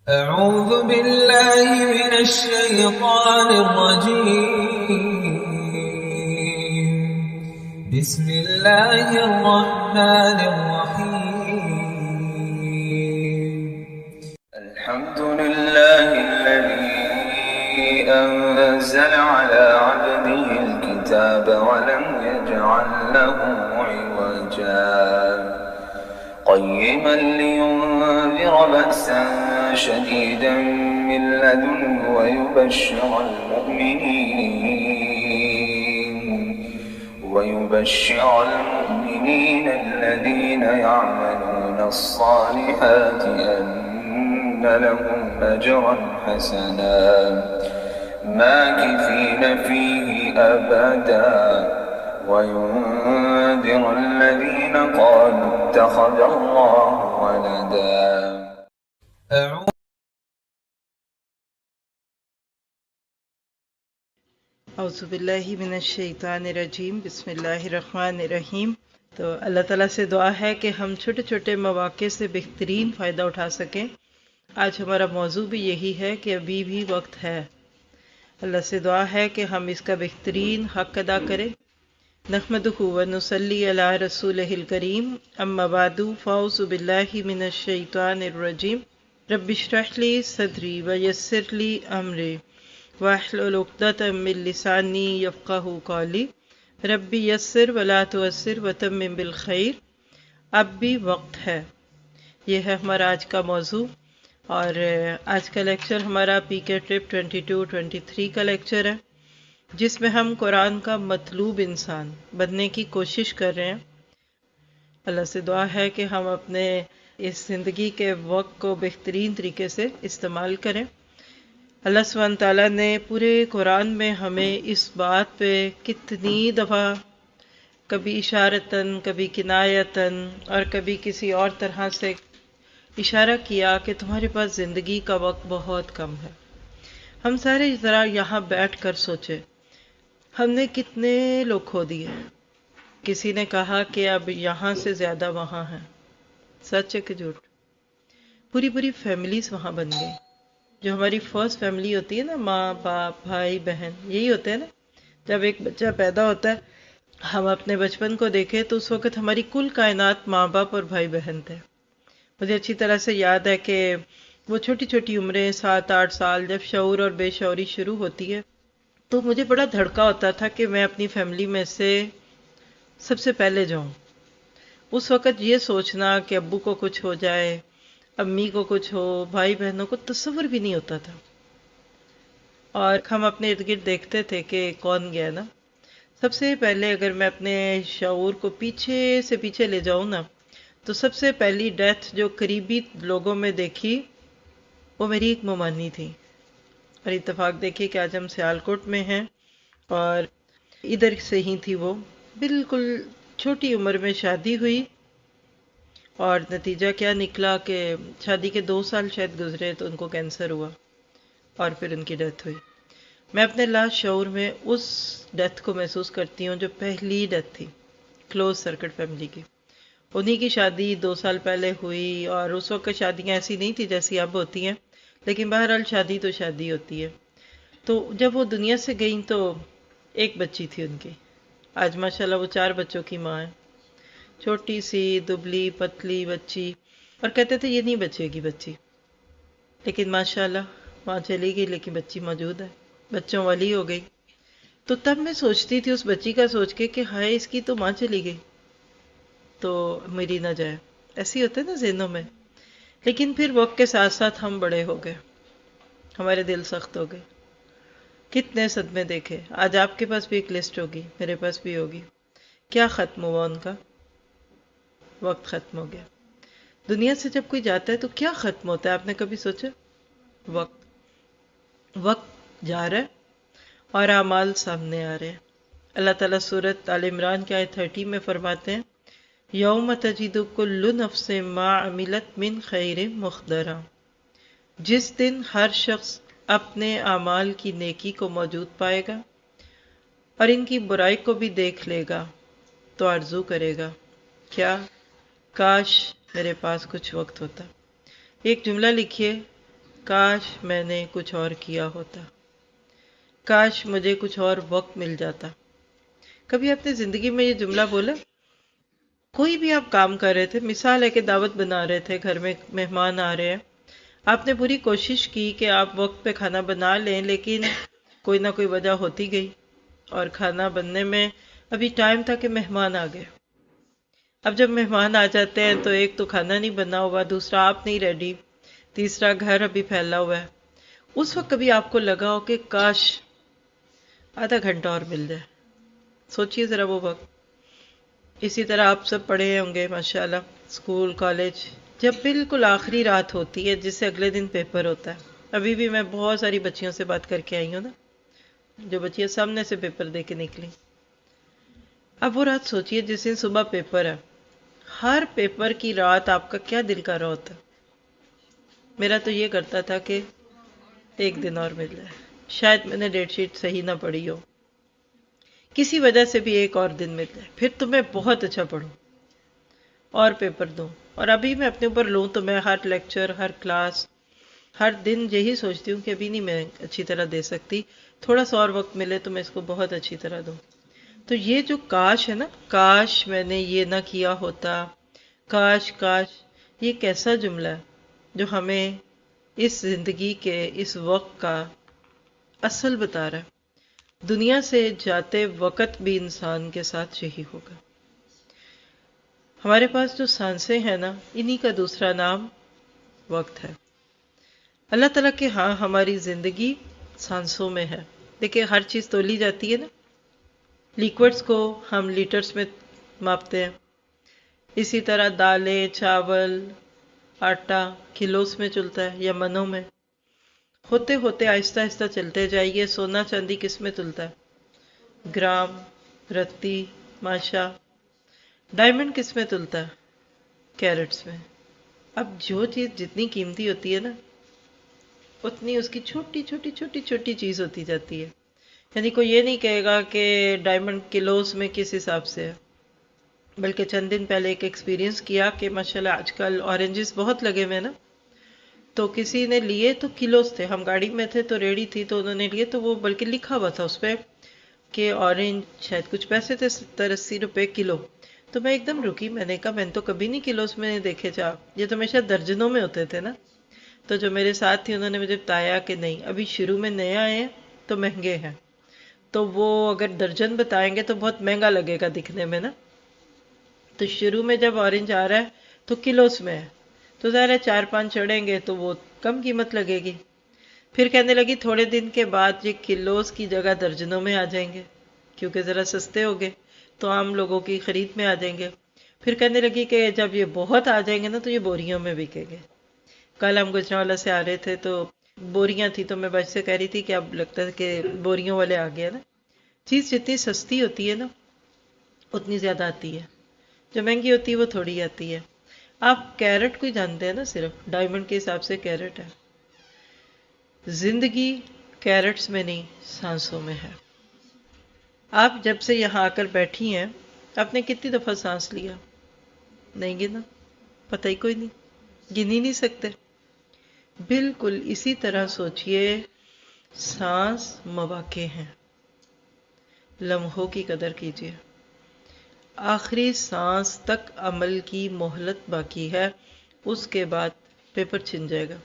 أعوذ بالله من الشيطان الرجيم. بسم الله الرحمن الرحيم. الحمد لله الذي أنزل على عبده الكتاب ولم يجعل له عوجا قيما لينذر بأسا شديدا من لدنه ويبشر المؤمنين الذين يعملون الصالحات أن لهم أجرا حسنا ماكثين فيه أبدا وينذر الذين قالوا اتخذ الله ولدا. اعوذ باللہ من الشیطان الرجیم. بسم اللہ الرحمن الرحیم. تو اللہ تعالیٰ سے دعا ہے کہ ہم چھوٹے چھوٹے مواقع سے بہترین فائدہ اٹھا سکیں. آج ہمارا موضوع بھی یہی ہے کہ ابھی بھی وقت ہے. اللہ سے دعا ہے کہ ہم اس کا بہترین حق ادا کریں. نحمدہ و نصلی علی رسولہ الکریم. اما بعد فاعوذ باللہ من الشیطان الرجیم. رب اشرح لی صدری ویسر لی امری واحلل عقدۃ من لسانی یفقہوا قولی. ربی یسر ولا تعسر وتمم بالخیر. اب بھی وقت ہے، یہ ہے ہمارا آج کا موضوع. اور آج کا لیکچر ہمارا پی کے ٹرپ 22-23 کا لیکچر ہے، جس میں ہم قرآن کا مطلوب انسان بننے کی کوشش کر رہے ہیں. اللہ سے دعا ہے کہ ہم اپنے اس زندگی کے وقت کو بہترین طریقے سے استعمال کریں. اللہ سبحانہ تعالیٰ نے پورے قرآن میں ہمیں اس بات پہ کتنی دفعہ، کبھی اشارتاً، کبھی کنایتاً اور کبھی کسی اور طرح سے اشارہ کیا کہ تمہارے پاس زندگی کا وقت بہت کم ہے. ہم سارے ذرا یہاں بیٹھ کر سوچے، ہم نے کتنے لوگ کھو دیے. کسی نے کہا کہ اب یہاں سے زیادہ وہاں ہیں. سچ ہے کہ جھوٹ؟ پوری پوری فیملیز وہاں بن گئی. جو ہماری فرسٹ فیملی ہوتی ہے نا، ماں باپ بھائی بہن، یہی ہوتے ہیں نا. جب ایک بچہ پیدا ہوتا ہے، ہم اپنے بچپن کو دیکھیں تو اس وقت ہماری کل کائنات ماں باپ اور بھائی بہن تھے. مجھے اچھی طرح سے یاد ہے کہ وہ چھوٹی چھوٹی عمریں 7-8 سال جب شعور اور بے شعوری شروع ہوتی ہے تو مجھے بڑا دھڑکا ہوتا تھا کہ میں اپنی فیملی میں سے سب سے پہلے جاؤں. اس وقت یہ سوچنا کہ ابو کو کچھ ہو جائے، امی کو کچھ ہو، بھائی بہنوں کو تصور بھی نہیں ہوتا تھا. اور ہم اپنے ارد گرد دیکھتے تھے کہ کون گیا نا. سب سے پہلے اگر میں اپنے شعور کو پیچھے سے پیچھے لے جاؤں نا، تو سب سے پہلی ڈیتھ جو قریبی لوگوں میں دیکھی وہ میری ایک ممانی تھی. اور اتفاق دیکھیے کہ آج ہم سیالکوٹ میں ہیں اور ادھر سے ہی تھی. وہ بالکل چھوٹی عمر میں شادی ہوئی اور نتیجہ کیا نکلا کہ شادی کے 2 سال شاید گزرے تو ان کو کینسر ہوا اور پھر ان کی ڈیتھ ہوئی. میں اپنے لاش شعور میں اس ڈیتھ کو محسوس کرتی ہوں جو پہلی ڈیتھ تھی کلوز سرکٹ فیملی کی. انہی کی شادی 2 سال پہلے ہوئی اور اس وقت شادیاں ایسی نہیں تھی جیسی اب ہوتی ہیں، لیکن بہرحال شادی تو شادی ہوتی ہے. تو جب وہ دنیا سے گئیں تو ایک بچی تھی ان کی. آج ماشاءاللہ وہ 4 بچوں کی ماں ہے. چھوٹی سی دبلی پتلی بچی، اور کہتے تھے یہ نہیں بچے گی بچی، لیکن ماشاءاللہ ماں چلی گئی لیکن بچی موجود ہے، بچوں والی ہو گئی. تو تب میں سوچتی تھی اس بچی کا سوچ کے کہ ہائے اس کی تو ماں چلی گئی تو میری نہ جائے. ایسی ہوتے نا ذہنوں میں. لیکن پھر وقت کے ساتھ ساتھ ہم بڑے ہو گئے، ہمارے دل سخت ہو گئے. کتنے صدمے دیکھے. آج آپ کے پاس بھی ایک لسٹ ہوگی، میرے پاس بھی ہوگی. کیا ختم ہوا ان کا؟ وقت ختم ہو گیا. دنیا سے جب کوئی جاتا ہے تو کیا ختم ہوتا ہے؟ آپ نے کبھی سوچا؟ وقت. وقت جا رہا ہے اور اعمال سامنے آ رہے ہیں. اللہ تعالیٰ سورۃ آل عمران کے آیت 30 میں فرماتے ہیں یوم تجد کل نفس ما عملت من خیر محضرا. جس دن ہر شخص اپنے اعمال کی نیکی کو موجود پائے گا اور ان کی برائی کو بھی دیکھ لے گا تو آرزو کرے گا کیا؟ کاش میرے پاس کچھ وقت ہوتا. ایک جملہ لکھیے، کاش میں نے کچھ اور کیا ہوتا، کاش مجھے کچھ اور وقت مل جاتا۔ کبھی آپ نے زندگی میں یہ جملہ بولا؟ کوئی بھی آپ کام کر رہے تھے، مثال ہے کہ دعوت بنا رہے تھے، گھر میں مہمان آ رہے ہیں، آپ نے پوری کوشش کی کہ آپ وقت پہ کھانا بنا لیں، لیکن کوئی نہ کوئی وجہ ہوتی گئی اور کھانا بننے میں ابھی ٹائم تھا کہ مہمان آ گئے۔ اب جب مہمان آ جاتے ہیں تو ایک تو کھانا نہیں بنا ہوا، دوسرا آپ نہیں ریڈی، تیسرا گھر ابھی پھیلا ہوا ہے۔ اس وقت کبھی آپ کو لگا ہو کہ کاش آدھا گھنٹہ اور مل جائے؟ سوچئے ذرا وہ وقت۔ اسی طرح آپ سب پڑھے ہوں گے ماشاءاللہ، اسکول کالج، جب بالکل آخری رات ہوتی ہے جس سے اگلے دن پیپر ہوتا ہے۔ ابھی بھی میں بہت ساری بچیوں سے بات کر کے آئی ہوں نا، جو بچیاں سامنے سے پیپر دے کے نکلی۔ اب وہ رات سوچئے جس دن صبح پیپر ہے، ہر پیپر کی رات آپ کا کیا دل کر رہا ہوتا ہے؟ میرا تو یہ کرتا تھا کہ ایک دن اور مل جائے، شاید میں نے ڈیٹ شیٹ صحیح نہ پڑھی ہو، کسی وجہ سے بھی ایک اور دن مل جائے، پھر تو میں بہت اچھا پڑھوں اور پیپر دوں۔ اور ابھی میں اپنے اوپر لوں تو میں ہر لیکچر، ہر کلاس، ہر دن یہی سوچتی ہوں کہ ابھی نہیں میں اچھی طرح دے سکتی، تھوڑا سا اور وقت ملے تو میں اس کو بہت اچھی طرح دوں۔ تو یہ جو کاش ہے نا، کاش میں نے یہ نہ کیا ہوتا، کاش کاش، یہ کیسا جملہ ہے جو ہمیں اس زندگی کے اس وقت کا اصل بتا رہا ہے۔ دنیا سے جاتے وقت بھی انسان کے ساتھ یہی ہوگا۔ ہمارے پاس جو سانسیں ہیں نا، انہی کا دوسرا نام وقت ہے۔ اللہ تعالیٰ کے ہاں ہماری زندگی سانسوں میں ہے۔ دیکھیں ہر چیز تولی جاتی ہے نا، لیکوڈز کو ہم لیٹرز میں ماپتے ہیں، اسی طرح دالیں، چاول، آٹا کلوز میں چلتا ہے یا منوں میں۔ ہوتے ہوتے آہستہ آہستہ چلتے جائیے، سونا چاندی کس میں تلتا ہے؟ گرام، رتی، ماشا۔ ڈائمنڈ کس میں تلتا ہے؟ کیرٹس میں۔ اب جو چیز جتنی قیمتی ہوتی ہے نا، اتنی اس کی چھوٹی چھوٹی چھوٹی چھوٹی چیز ہوتی جاتی ہے۔ یعنی کوئی یہ نہیں کہے گا کہ ڈائمنڈ کلوز میں کس حساب سے ہے، بلکہ چند دن پہلے ایک ایکسپیرینس کیا کہ ماشاءاللہ آج کل اورنجز بہت لگے ہوئے نا، تو کسی نے لیے تو کلوز تھے، ہم گاڑی میں تھے تو ریڑھی تھی تو انہوں نے لیے، تو وہ بلکہ لکھا ہوا تھا اس پہ کہ اورنج شاید کچھ پیسے تھے 70-80 روپے کلو۔ تو میں ایک دم رکی، میں نے کہا میں نے تو کبھی نہیں کلوز میں دیکھے جا، یہ تو ہمیشہ درجنوں میں ہوتے تھے نا۔ تو جو میرے ساتھ تھی انہوں نے مجھے بتایا کہ نہیں، ابھی شروع میں نیا آئے ہیں تو مہنگے ہیں، تو وہ اگر درجن بتائیں گے تو بہت مہنگا لگے گا دکھنے میں نا، تو شروع میں جب اورنج آ رہا ہے تو کلوز میں ہے، تو ظاہر ہے 4-5 چڑھیں گے تو وہ کم قیمت لگے گی۔ پھر کہنے لگی تھوڑے دن کے بعد یہ کلوز کی جگہ درجنوں میں آ جائیں گے، کیونکہ ذرا سستے ہو گئے تو عام لوگوں کی خرید میں آ جائیں گے۔ پھر کہنے لگی کہ جب یہ بہت آ جائیں گے نا تو یہ بوریوں میں بکیں گے۔ کل ہم گجرانوالہ سے آ رہے تھے تو بوریاں تھی، تو میں بچ سے کہہ رہی تھی کہ اب لگتا ہے کہ بوریوں والے آ گیا نا۔ چیز جتنی سستی ہوتی ہے نا اتنی زیادہ آتی ہے، جو مہنگی ہوتی ہے وہ تھوڑی آتی ہے۔ آپ کیرٹ کو ہی جانتے ہیں نا، صرف ڈائمنڈ کے حساب سے کیرٹ ہے۔ زندگی کیرٹس میں نہیں، سانسوں میں ہے۔ آپ جب سے یہاں آ کر بیٹھی ہیں، آپ نے کتنی دفعہ سانس لیا؟ نہیں گنا، پتہ ہی کوئی نہیں، گن ہی نہیں سکتے۔ بالکل اسی طرح سوچئے، سانس مواقع ہیں، لمحوں کی قدر کیجئے۔ آخری سانس تک عمل کی مہلت باقی ہے، اس کے بعد پیپر چھن جائے گا،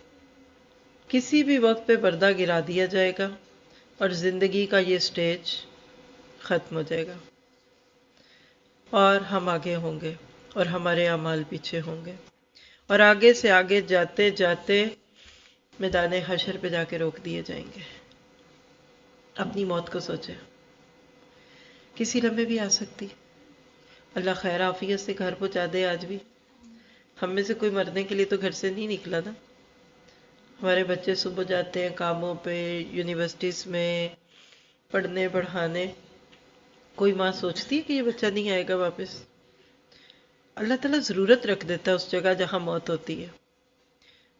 کسی بھی وقت پہ پردہ گرا دیا جائے گا اور زندگی کا یہ سٹیج ختم ہو جائے گا، اور ہم آگے ہوں گے اور ہمارے اعمال پیچھے ہوں گے، اور آگے سے آگے جاتے جاتے میدان حشر پہ جا کے روک دیے جائیں گے۔ اپنی موت کو سوچے، کسی لمحے بھی آ سکتی۔ اللہ خیر عافیت سے گھر پہنچا دے۔ آج بھی ہم میں سے کوئی مرنے کے لیے تو گھر سے نہیں نکلا نا۔ ہمارے بچے صبح جاتے ہیں کاموں پہ، یونیورسٹیز میں پڑھنے پڑھانے، کوئی ماں سوچتی ہے کہ یہ بچہ نہیں آئے گا واپس؟ اللہ تعالیٰ ضرورت رکھ دیتا ہے اس جگہ جہاں موت ہوتی ہے۔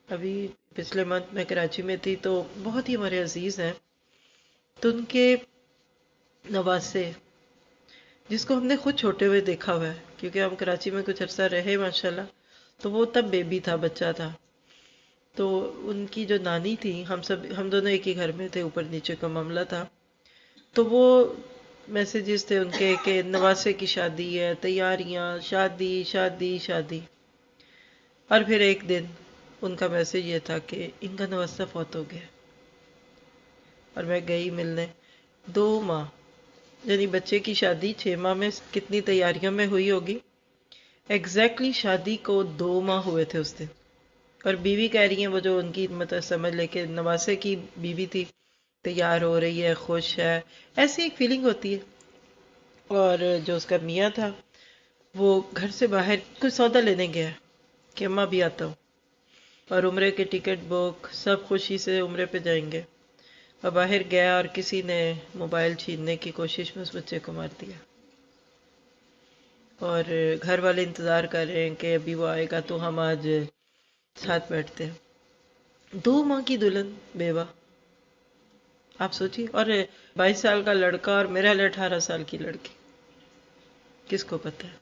ابھی پچھلے منتھ میں کراچی میں تھی تو بہت ہی ہمارے عزیز ہیں، تو ان کے نواسے، جس کو ہم نے خود چھوٹے ہوئے دیکھا ہوا ہے کیونکہ ہم کراچی میں کچھ عرصہ رہے ماشاءاللہ، تو وہ تب بیبی تھا، بچہ تھا، تو ان کی جو نانی تھی، ہم دونوں ایک ہی گھر میں تھے، اوپر نیچے کا معاملہ تھا، تو وہ میسیجز تھے ان کے کہ نواسے کی شادی ہے، تیاریاں، شادی شادی شادی. اور پھر ایک دن ان کا میسیج یہ تھا کہ ان کا نواسہ فوت ہو گیا. اور میں گئی ملنے. 2 ماہ، یعنی بچے کی شادی 6 ماہ میں کتنی تیاریوں میں ہوئی ہوگی. ایگزیکٹلی شادی کو 2 ماہ ہوئے تھے اس دن. اور بیوی کہہ رہی ہیں، وہ جو ان کی مطلب سمجھ لے کہ نواسے کی بیوی تھی، تیار ہو رہی ہے، خوش ہے، ایسی ایک فیلنگ ہوتی ہے. اور جو اس کا میاں تھا وہ گھر سے باہر کچھ سودا لینے گیا کہ اماں بھی آتا ہوں، اور عمرے کے ٹکٹ بک، سب خوشی سے عمرے پہ جائیں گے. اور باہر گیا اور کسی نے موبائل چھیننے کی کوشش میں اس بچے کو مار دیا. اور گھر والے انتظار کر رہے ہیں کہ ابھی وہ آئے گا تو ہم آج ساتھ بیٹھتے ہیں. 2 ماہ کی دلہن بیوہ، آپ سوچیے. اور 22 سال کا لڑکا اور میرا 18 سال کی لڑکی، کس کو پتہ ہے.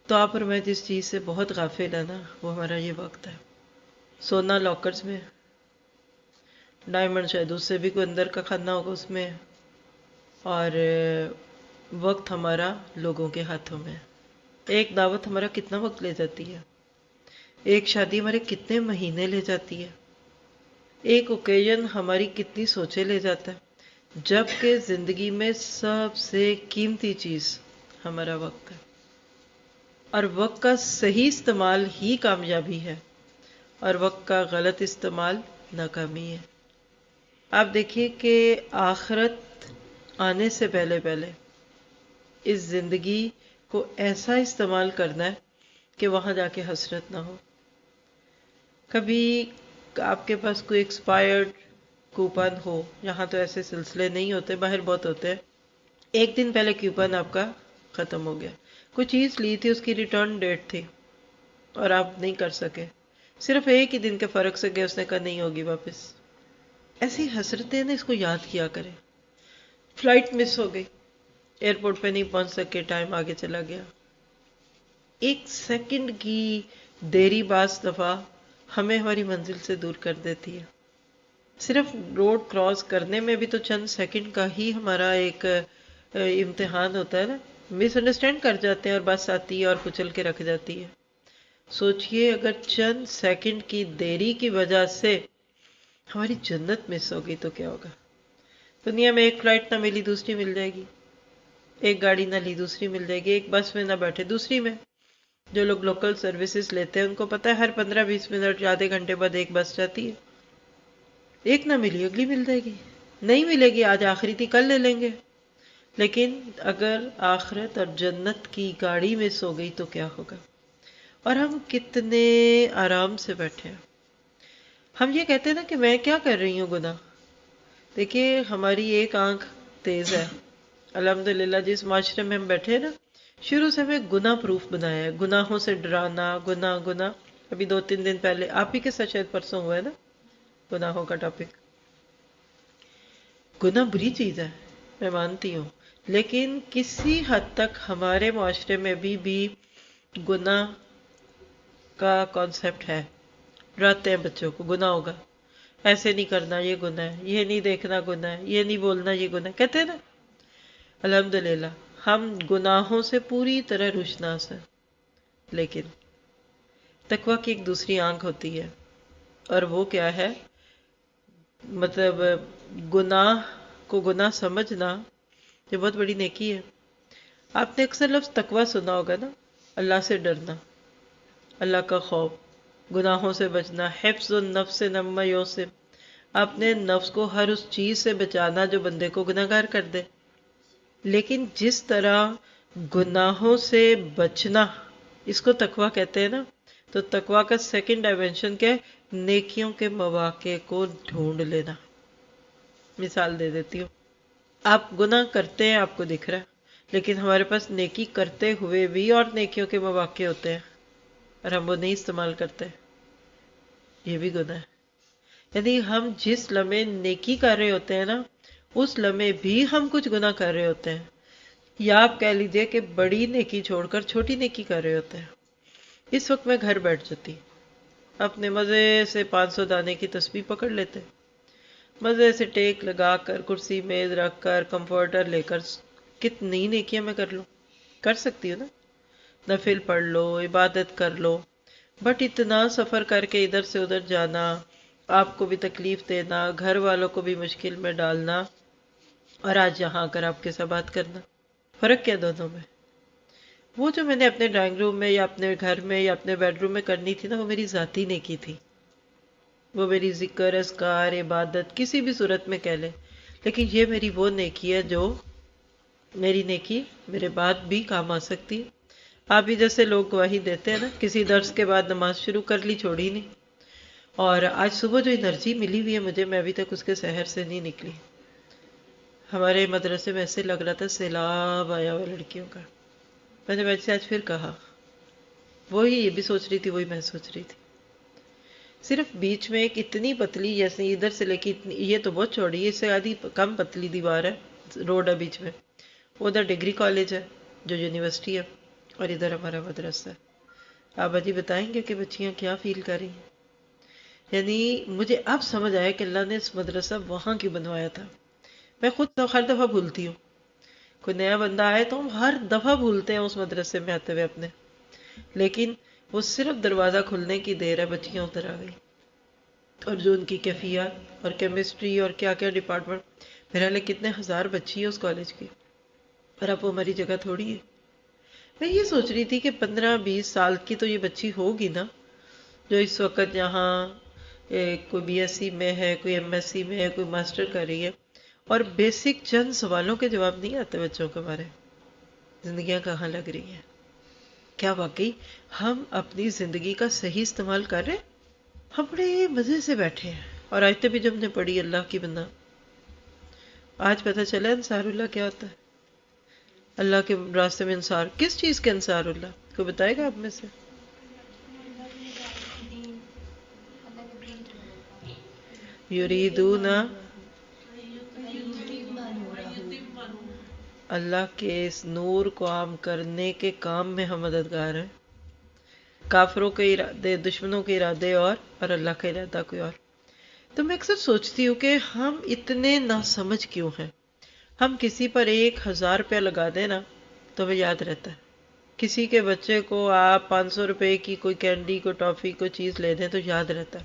تو آپ اور میں جس چیز سے بہت غافل ہے نا، وہ ہمارا یہ وقت ہے. سونا لاکرز میں، ڈائمنڈ شاید اس سے بھی کوئی اندر کا کھانا ہوگا اس میں، اور وقت ہمارا لوگوں کے ہاتھوں میں. ایک دعوت ہمارا کتنا وقت لے جاتی ہے، ایک شادی ہمارے کتنے مہینے لے جاتی ہے، ایک اوکیزن ہماری کتنی سوچیں لے جاتا ہے، جبکہ زندگی میں سب سے قیمتی چیز ہمارا وقت ہے. اور وقت کا صحیح استعمال ہی کامیابی ہے، اور وقت کا غلط استعمال ناکامی ہے. آپ دیکھیے کہ آخرت آنے سے پہلے پہلے اس زندگی کو ایسا استعمال کرنا ہے کہ وہاں جا کے حسرت نہ ہو. کبھی آپ کے پاس کوئی ایکسپائرڈ کوپن ہو، یہاں تو ایسے سلسلے نہیں ہوتے، باہر بہت ہوتے ہیں. ایک دن پہلے کوپن آپ کا ختم ہو گیا، کوئی چیز لی تھی، اس کی ریٹرن ڈیٹ تھی اور آپ نہیں کر سکے، صرف ایک ہی دن کے فرق سے گئے، اس نے کہا نہیں ہوگی واپس. ایسی حسرتیں نا، اس کو یاد کیا کریں. فلائٹ مس ہو گئی، ایئرپورٹ پہ نہیں پہنچ سکے، ٹائم آگے چلا گیا. 1 سیکنڈ کی دیری بعض دفعہ ہمیں ہماری منزل سے دور کر دیتی ہے. صرف روڈ کراس کرنے میں بھی تو چند سیکنڈ کا ہی ہمارا ایک امتحان ہوتا ہے نا. مس انڈرسٹینڈ کر جاتے ہیں اور بس آتی ہے اور کچل کے رکھ جاتی ہے. سوچئے اگر چند سیکنڈ کی دیری کی وجہ سے ہماری جنت مس ہوگئی تو کیا ہوگا. دنیا میں ایک فلائٹ نہ ملی دوسری مل جائے گی، ایک گاڑی نہ لی دوسری مل جائے گی، ایک بس میں نہ بیٹھے دوسری میں. جو لوگ لوکل سروسز لیتے ہیں ان کو پتہ ہے ہر 15-20 منٹ، آدھے گھنٹے بعد ایک بس جاتی ہے. ایک نہ ملی اگلی مل جائے گی، نہیں ملے گی آج آخری تھی کل لے لیں گے. لیکن اگر آخرت اور جنت کی گاڑی مس ہو گئی تو کیا ہوگا. اور ہم کتنے آرام سے بیٹھے ہیں. ہم یہ کہتے ہیں نا کہ میں کیا کر رہی ہوں گناہ. دیکھیے ہماری ایک آنکھ تیز ہے، الحمدللہ. جس معاشرے میں ہم بیٹھے ہیں نا، شروع سے ہمیں گناہ پروف بنایا ہے، گناہوں سے ڈرانا، گناہ. ابھی 2-3 دن پہلے آپ ہی کے ساتھ شاید پرسوں ہوا ہے نا گناہوں کا ٹاپک. گناہ بری چیز ہے، میں مانتی ہوں، لیکن کسی حد تک ہمارے معاشرے میں بھی گناہ کا کانسیپٹ ہے. ڈراتے ہیں بچوں کو گناہ ہوگا، ایسے نہیں کرنا یہ گناہ ہے، یہ نہیں دیکھنا گناہ ہے، یہ نہیں بولنا یہ گناہ ہے، کہتے ہیں نا. الحمدللہ ہم گناہوں سے پوری طرح روشناس ہیں. لیکن تقویٰ کی ایک دوسری آنکھ ہوتی ہے، اور وہ کیا ہے، مطلب گناہ کو گناہ سمجھنا یہ بہت بڑی نیکی ہے. آپ نے اکثر لفظ تقویٰ سنا ہوگا نا، اللہ سے ڈرنا، اللہ کا خوف، گناہوں سے بچنا، حفظ النفس نما یوسف. اپنے نفس کو ہر اس چیز سے بچانا جو بندے کو گناہگار کر دے. لیکن جس طرح گناہوں سے بچنا اس کو تقویٰ کہتے ہیں نا، تو تقویٰ کا سیکنڈ ڈائمنشن کیا ہے، نیکیوں کے مواقع کو ڈھونڈ لینا. مثال دے دیتی ہوں، آپ گناہ کرتے ہیں آپ کو دکھ رہا ہے، لیکن ہمارے پاس نیکی کرتے ہوئے بھی اور نیکیوں کے مواقع ہوتے ہیں اور ہم وہ نہیں استعمال کرتے. یہ بھی گناہ ہے. یعنی ہم جس لمحے نیکی کر رہے ہوتے ہیں نا، اس لمحے بھی ہم کچھ گناہ کر رہے ہوتے ہیں، یا آپ کہہ لیجئے کہ بڑی نیکی چھوڑ کر چھوٹی نیکی کر رہے ہوتے ہیں. اس وقت میں گھر بیٹھ جاتی اپنے مزے سے 500 دانے کی تسبیح پکڑ لیتے، مزے سے ٹیک لگا کر کرسی میز رکھ کر کمفرٹر لے کر کتنی نیکیاں میں کر لوں، کر سکتی ہوں نا، نفل پڑھ لو، عبادت کر لو، بٹ اتنا سفر کر کے ادھر سے ادھر جانا، آپ کو بھی تکلیف دینا، گھر والوں کو بھی مشکل میں ڈالنا، اور آج یہاں آ کر آپ کے ساتھ بات کرنا، فرق کیا دونوں میں؟ وہ جو میں نے اپنے ڈرائنگ روم میں یا اپنے گھر میں یا اپنے بیڈ روم میں کرنی تھی نا، وہ میری ذاتی نیکی تھی، وہ میری ذکر اذکار عبادت کسی بھی صورت میں کہہ لیں، لیکن یہ میری وہ نیکی ہے جو میری نیکی میرے بعد بھی کام آ سکتی ہے۔ آپ بھی جیسے لوگ گواہی دیتے ہیں نا، کسی درس کے بعد نماز شروع کر لی، چھوڑی نہیں، اور آج صبح جو انرجی ملی ہوئی ہے مجھے، میں ابھی تک اس کے سحر سے نہیں نکلی۔ ہمارے مدرسے میں ایسے لگ رہا تھا سیلاب آیا ہوا لڑکیوں کا، میں نے ویسے آج پھر کہا، وہی یہ بھی سوچ رہی تھی، وہی میں سوچ رہی تھی، صرف بیچ میں ایک اتنی پتلی، جیسے ادھر سے لے کے اتنی، یہ تو بہت چوڑی ہے، اس سے آدھی کم پتلی دیوار ہے، روڈ ہے بیچ میں، ادھر ڈگری کالج ہے جو یونیورسٹی ہے، اور ادھر ہمارا مدرسہ ہے۔ آپ جی بتائیں گے کہ بچیاں کیا فیل کر رہی ہیں؟ یعنی مجھے اب سمجھ آیا کہ اللہ نے اس مدرسہ وہاں کیوں بنوایا تھا۔ میں خود تو ہر دفعہ بھولتی ہوں، کوئی نیا بندہ آئے تو ہم ہر دفعہ بھولتے ہیں اس مدرسے میں آتے ہوئے اپنے، لیکن وہ صرف دروازہ کھلنے کی دیر ہے، بچیاں ادھر آ گئی، اور جو ان کی کیفیات اور کیمسٹری اور کیا کیا ڈپارٹمنٹ، میرا لے کتنے ہزار بچی ہے اس کالج کی، اور اب وہ ہماری جگہ تھوڑی ہے۔ میں یہ سوچ رہی تھی کہ 15-20 سال کی تو یہ بچی ہوگی نا، جو اس وقت یہاں کوئی بی ایس سی میں ہے، کوئی ایم ایس سی میں ہے، کوئی ماسٹر کر رہی ہے، اور بیسک چند سوالوں کے جواب نہیں آتے بچوں کے بارے، زندگیاں کہاں لگ رہی ہیں؟ کیا واقعی ہم اپنی زندگی کا صحیح استعمال کر رہے ہیں؟ ہم بڑے مزے سے بیٹھے ہیں، اور آیتیں بھی جب نے پڑھی اللہ کی بندہ، آج پتہ چلا انصار اللہ کیا ہوتا ہے؟ اللہ کے راستے میں انصار، کس چیز کے انصار اللہ؟ کوئی بتائے گا آپ میں سے؟ یریدون اللہ کے اس نور کو عام کرنے کے کام میں ہم مددگار ہیں، کافروں کے ارادے، دشمنوں کے ارادے اور اللہ کا ارادہ کوئی اور۔ تو میں اکثر سوچتی ہوں کہ ہم اتنے ناسمجھ کیوں ہیں؟ ہم کسی پر 1000 روپیہ لگا دیں نا تو ہمیں یاد رہتا ہے، کسی کے بچے کو آپ 500 روپے کی کوئی کینڈی، کوئی ٹافی، کوئی چیز لے دیں تو یاد رہتا ہے،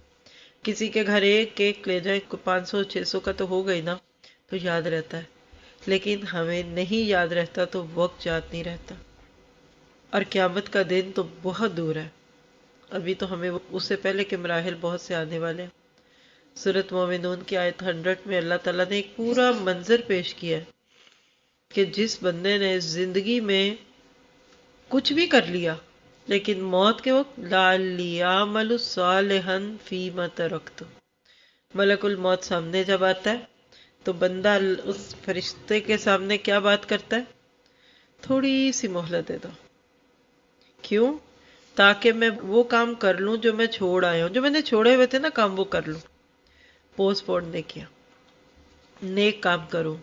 کسی کے گھر ایک کیک لے جائیں، 500-600 کا تو ہو گئی نا، تو یاد رہتا ہے، لیکن ہمیں نہیں یاد رہتا تو وقت یاد نہیں رہتا، اور قیامت کا دن تو بہت دور ہے، ابھی تو ہمیں اس سے پہلے کے مراحل بہت سے آنے والے ہیں۔ سورۃ مومنون کی آیت 100 میں اللہ تعالیٰ نے ایک پورا منظر پیش کیا ہے کہ جس بندے نے زندگی میں کچھ بھی کر لیا، لیکن موت کے وقت لعلی اعمل صالحا فیما ترکت، ملک الموت سامنے جب آتا ہے تو بندہ اس فرشتے کے سامنے کیا بات کرتا ہے؟ تھوڑی سی مہلت دے دو، کیوں؟ تاکہ میں وہ کام کر لوں جو میں چھوڑ آیا ہوں، جو میں نے چھوڑے ہوئے تھے نا کام، وہ کر لوں، پوسٹ پون نے کیا، نیک کام کروں۔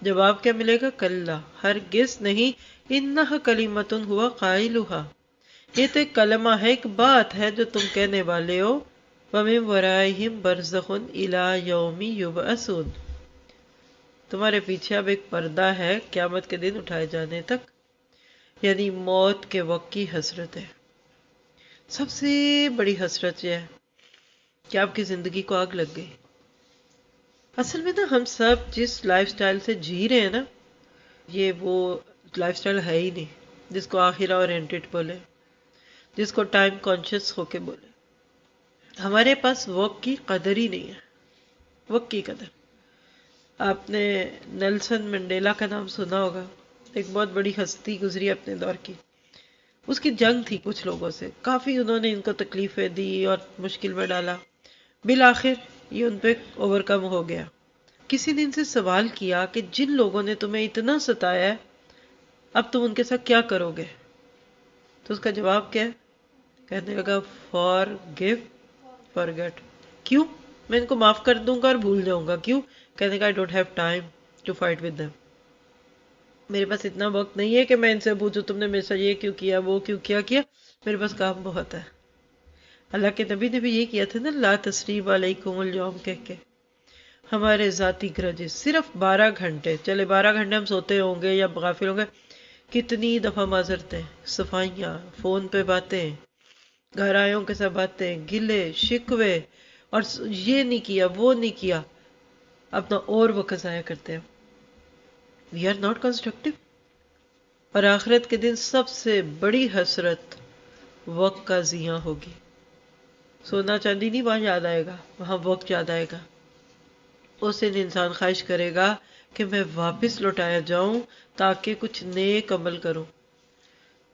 جواب کیا ملے گا؟ کلا، ہرگز نہیں، انہا کلمۃ ہوا قائلھا، یہ تو ایک کلمہ ہے، ایک بات ہے جو تم کہنے والے ہو، وَمِن وَرَائِهِمْ بَرْزَخٌ إِلَى يَوْمِ يُبْعَثُونَ، تمہارے پیچھے اب ایک پردہ ہے قیامت کے دن اٹھائے جانے تک، یعنی موت کے وقت کی حسرت ہے۔ سب سے بڑی حسرت یہ ہے کہ آپ کی زندگی کو آگ لگ گئی۔ اصل میں نا ہم سب جس لائف سٹائل سے جی رہے ہیں نا، یہ وہ لائف سٹائل ہے ہی نہیں جس کو آخرہ اورینٹڈ بولے، جس کو ٹائم کانشیس ہو کے بولے۔ ہمارے پاس وقت کی قدر ہی نہیں ہے، وقت کی قدر۔ آپ نے نیلسن منڈیلا کا نام سنا ہوگا، ایک بہت بڑی ہستی گزری اپنے دور کی، اس کی جنگ تھی کچھ لوگوں سے، کافی انہوں نے ان کو تکلیفیں دی اور مشکل میں ڈالا، بالآخر یہ ان پہ اوورکم ہو گیا۔ کسی نے ان سے سوال کیا کہ جن لوگوں نے تمہیں اتنا ستایا ہے، اب تم ان کے ساتھ کیا کرو گے؟ تو اس کا جواب کیا ہے؟ کہنے لگا فار گیو فارگیٹ، کیوں؟ میں ان کو معاف کر دوں گا اور بھول جاؤں گا، کیوں؟ کہنے کا I don't have time to fight with them، میرے پاس اتنا وقت نہیں ہے کہ میں ان سے پوچھوں تم نے میرے ساتھ یہ کیوں کیا، وہ کیوں کیا، میرے پاس کام بہت ہے۔ اللہ کے نبی نے بھی یہ کیا تھا نا، لا تسریب علیکم اليوم کہہ کے. ہمارے ذاتی گرجز صرف 12 گھنٹے، چلے 12 گھنٹے ہم سوتے ہوں گے یا غافل ہوں گے، کتنی دفعہ معذرتیں، صفائیاں، فون پہ باتیں، گھر آئوں کے ساتھ باتیں، گلے شکوے، اور یہ نہیں کیا وہ نہیں کیا، اپنا اور وقت ضائع کرتے ہیں. We are not constructive. اور آخرت کے دن سب سے بڑی حسرت وقت کا ضیاع ہوگی. سونا چاندی نہیں وہاں یاد آئے گا، وہاں وقت یاد آئے گا. اس دن انسان خواہش کرے گا کہ میں واپس لوٹایا جاؤں تاکہ کچھ نیک عمل کروں.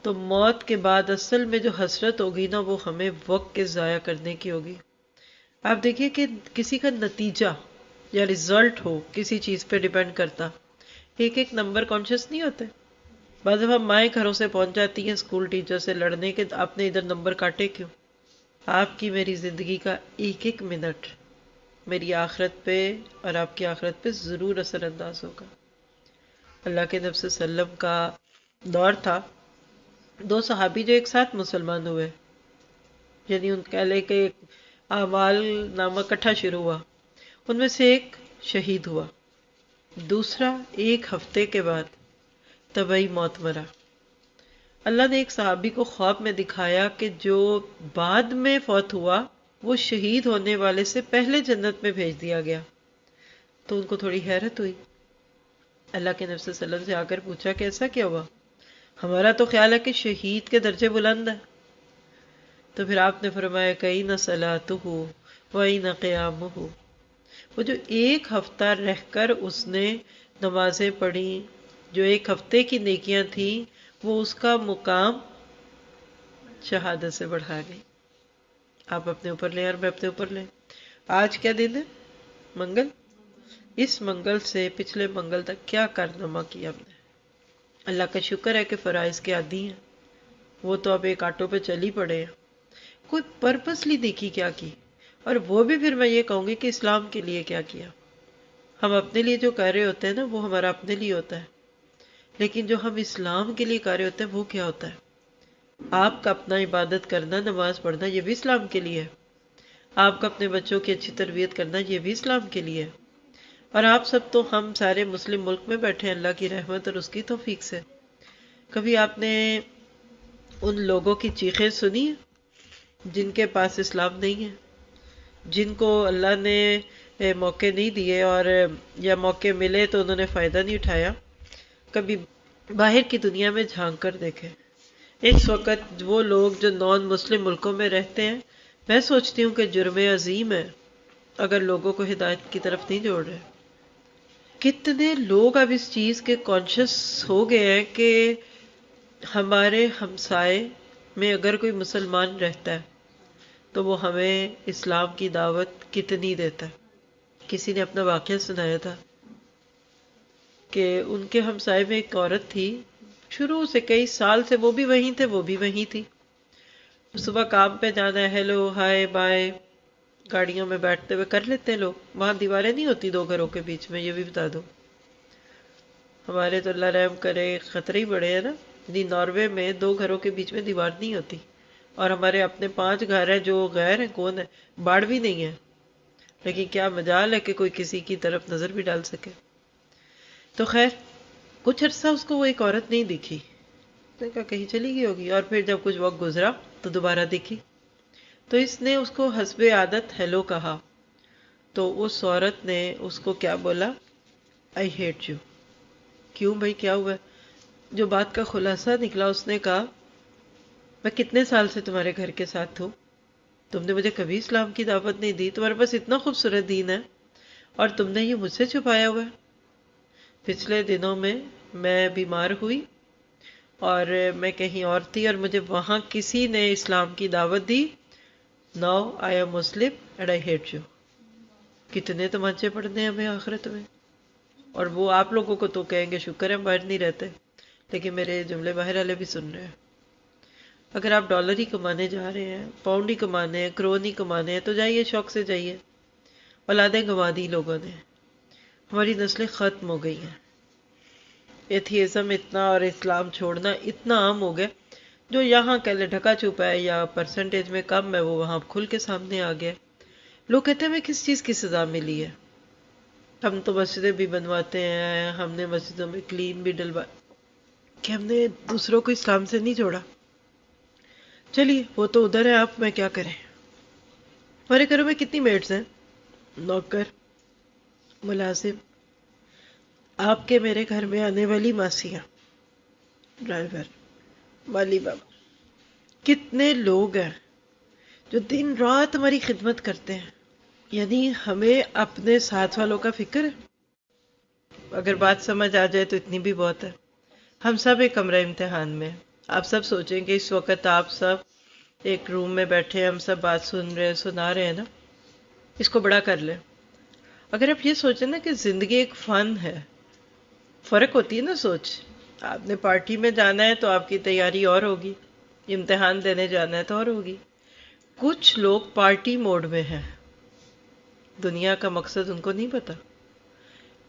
تو موت کے بعد اصل میں جو حسرت ہوگی نا، وہ ہمیں وقت کے ضائع کرنے کی ہوگی. آپ دیکھیے کہ کسی کا نتیجہ یا رزلٹ ہو کسی چیز پہ ڈیپینڈ کرتا، ایک ایک نمبر کانشیس نہیں ہوتے. بعض دفعہ مائیں گھروں سے پہنچ جاتی ہیں اسکول ٹیچر سے لڑنے کے آپ نے ادھر نمبر کاٹے کیوں. آپ کی میری زندگی کا ایک ایک منٹ میری آخرت پہ اور آپ کی آخرت پہ ضرور اثر انداز ہوگا. اللہ کے نبی صلی اللہ علیہ وسلم کا دور تھا، 2 صحابی جو ایک ساتھ مسلمان ہوئے، یعنی ان کہہ لے کہ اعمال نامہ اکٹھا شروع ہوا. ان میں سے ایک شہید ہوا، دوسرا 1 ہفتے کے بعد طبعی موت مرا. اللہ نے ایک صحابی کو خواب میں دکھایا کہ جو بعد میں فوت ہوا وہ شہید ہونے والے سے پہلے جنت میں بھیج دیا گیا. تو ان کو تھوڑی حیرت ہوئی. اللہ کے نبی صلی اللہ علیہ وسلم سے آ کر پوچھا کہ ایسا کیا ہوا؟ ہمارا تو خیال ہے کہ شہید کے درجے بلند ہے. تو پھر آپ نے فرمایا کَإِنَّ صَلَاتُهُ وَإِنَّ قِيَامُهُ. وہ جو 1 ہفتہ رہ کر اس نے نمازیں پڑھی، جو 1 ہفتے کی نیکیاں تھیں، وہ اس کا مقام شہادت سے بڑھا گئی. آپ اپنے اوپر لیں اور میں اپنے اوپر لیں. آج کیا دن ہے؟ منگل. اس منگل سے پچھلے منگل تک کیا کارنامہ کیا ہم نے؟ اللہ کا شکر ہے کہ فرائض کے عادی ہیں، وہ تو اب ایک آٹو پہ چل ہی پڑے ہیں. کوئی پرپسلی نیکی کیا کی؟ اور وہ بھی پھر میں یہ کہوں گی کہ اسلام کے لیے کیا کیا. ہم اپنے لیے جو کر رہے ہوتے ہیں نا، وہ ہمارا اپنے لیے ہوتا ہے، لیکن جو ہم اسلام کے لیے کر رہے ہوتے ہیں وہ کیا ہوتا ہے؟ آپ کا اپنا عبادت کرنا، نماز پڑھنا، یہ بھی اسلام کے لیے ہے. آپ کا اپنے بچوں کی اچھی تربیت کرنا، یہ بھی اسلام کے لیے ہے. اور آپ سب تو ہم سارے مسلم ملک میں بیٹھے ہیں اللہ کی رحمت اور اس کی توفیق سے. کبھی آپ نے ان لوگوں کی چیخیں سنی جن کے پاس اسلام نہیں ہے، جن کو اللہ نے موقع نہیں دیے، اور یا موقع ملے تو انہوں نے فائدہ نہیں اٹھایا؟ کبھی باہر کی دنیا میں جھانک کر دیکھیں. اس وقت وہ لوگ جو نان مسلم ملکوں میں رہتے ہیں، میں سوچتی ہوں کہ جرم عظیم ہے اگر لوگوں کو ہدایت کی طرف نہیں جوڑ رہے. کتنے لوگ اب اس چیز کے کانشیس ہو گئے ہیں کہ ہمارے ہمسائے میں اگر کوئی مسلمان رہتا ہے تو وہ ہمیں اسلام کی دعوت کتنی دیتا ہے. کسی نے اپنا واقعہ سنایا تھا کہ ان کے ہمسائے میں ایک عورت تھی، شروع سے کئی سال سے وہ بھی وہیں تھے وہ بھی وہیں تھی. صبح کام پہ جانا ہے، ہیلو ہائے بائے گاڑیوں میں بیٹھتے ہوئے کر لیتے ہیں لوگ. وہاں دیواریں نہیں ہوتی 2 گھروں کے بیچ میں، یہ بھی بتا دو. ہمارے تو اللہ رحم کرے خطرے ہی بڑے ہیں نا. یعنی ناروے میں 2 گھروں کے بیچ میں دیوار نہیں ہوتی، اور ہمارے اپنے 5 گھر ہیں جو غیر ہیں. کون ہے؟ باڑ بھی نہیں ہے، لیکن کیا مجال ہے کہ کوئی کسی کی طرف نظر بھی ڈال سکے. تو خیر کچھ عرصہ اس کو وہ ایک عورت نہیں دکھی. نے کہا کہیں چلی گئی ہوگی، اور پھر جب کچھ وقت گزرا تو دوبارہ دکھی. تو اس نے اس کو حسب عادت ہیلو کہا. تو اس عورت نے اس کو کیا بولا؟ I hate you. کیوں بھائی کیا ہوا؟ جو بات کا خلاصہ نکلا اس نے کہا میں کتنے سال سے تمہارے گھر کے ساتھ ہوں، تم نے مجھے کبھی اسلام کی دعوت نہیں دی، تمہارے پاس اتنا خوبصورت دین ہے اور تم نے یہ مجھ سے چھپایا ہوا ہے. پچھلے دنوں میں بیمار ہوئی اور میں کہیں اور تھی اور مجھے وہاں کسی نے اسلام کی دعوت دی. Now I am Muslim and I hate you. کتنے تمانچے پڑھنے ہیں ہمیں آخرت میں. اور وہ آپ لوگوں کو تو کہیں گے شکر ہے باہر نہیں رہتے، لیکن میرے جملے باہر والے بھی سن رہے ہیں. اگر آپ ڈالر ہی کمانے جا رہے ہیں، پاؤنڈ ہی کمانے ہیں، کرون ہی کمانے ہیں، تو جائیے شوق سے جائیے. اولادیں گنوا دی لوگوں نے، ہماری نسلیں ختم ہو گئی ہیں. ایتھیزم اتنا اور اسلام چھوڑنا اتنا عام ہو گیا. جو یہاں پہلے ڈھکا چھپا ہے یا پرسنٹیج میں کم ہے وہ وہاں کھل کے سامنے آ گیا. لوگ کہتے ہیں ہمیں کس چیز کی سزا ملی ہے. ہم تو مسجدیں بھی بنواتے ہیں، ہم نے مسجدوں میں کلین بھی ڈلوا، کہ ہم نے دوسروں کو اسلام سے نہیں جوڑا. چلیے وہ تو ادھر ہے، آپ میں کیا کریں. ہمارے گھروں میں کتنی میڈز ہیں، نوکر، ملازم، آپ کے میرے گھر میں آنے والی ماسیاں، ڈرائیور، مالی بابا، کتنے لوگ ہیں جو دن رات ہماری خدمت کرتے ہیں. یعنی ہمیں اپنے ساتھ والوں کا فکر ہے. اگر بات سمجھ آ جائے تو اتنی بھی بہت ہے. ہم سب ایک کمرہ امتحان میں ہیں. آپ سب سوچیں کہ اس وقت آپ سب ایک روم میں بیٹھے ہیں، ہم سب بات سن رہے ہیں، سنا رہے ہیں نا. اس کو بڑا کر لیں. اگر آپ یہ سوچیں نا کہ زندگی ایک فن ہے، فرق ہوتی ہے نا سوچ. آپ نے پارٹی میں جانا ہے تو آپ کی تیاری اور ہوگی، امتحان دینے جانا ہے تو اور ہوگی. کچھ لوگ پارٹی موڈ میں ہیں، دنیا کا مقصد ان کو نہیں پتا.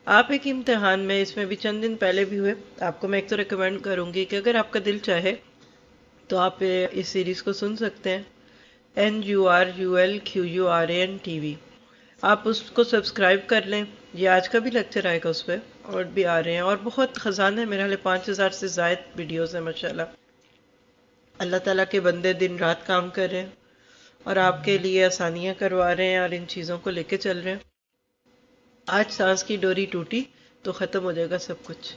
آپ ایک امتحان میں، اس میں بھی چند دن پہلے بھی ہوئے، آپ کو میں ایک تو ریکمینڈ کروں گی کہ اگر آپ کا دل چاہے تو آپ اس سیریز کو سن سکتے ہیں، NURULQURAN TV. آپ اس کو سبسکرائب کر لیں. یہ آج کا بھی لیکچر آئے گا اس پہ، اور بھی آ رہے ہیں، اور بہت خزانہ ہے. میرے حال 5000 سے زائد ویڈیوز ہیں ماشاءاللہ. اللہ تعالیٰ کے بندے دن رات کام کر رہے ہیں اور آپ کے لیے آسانیاں کروا رہے ہیں اور ان چیزوں کو لے کے چل رہے ہیں. آج سانس کی ڈوری ٹوٹی تو ختم ہو جائے گا سب کچھ.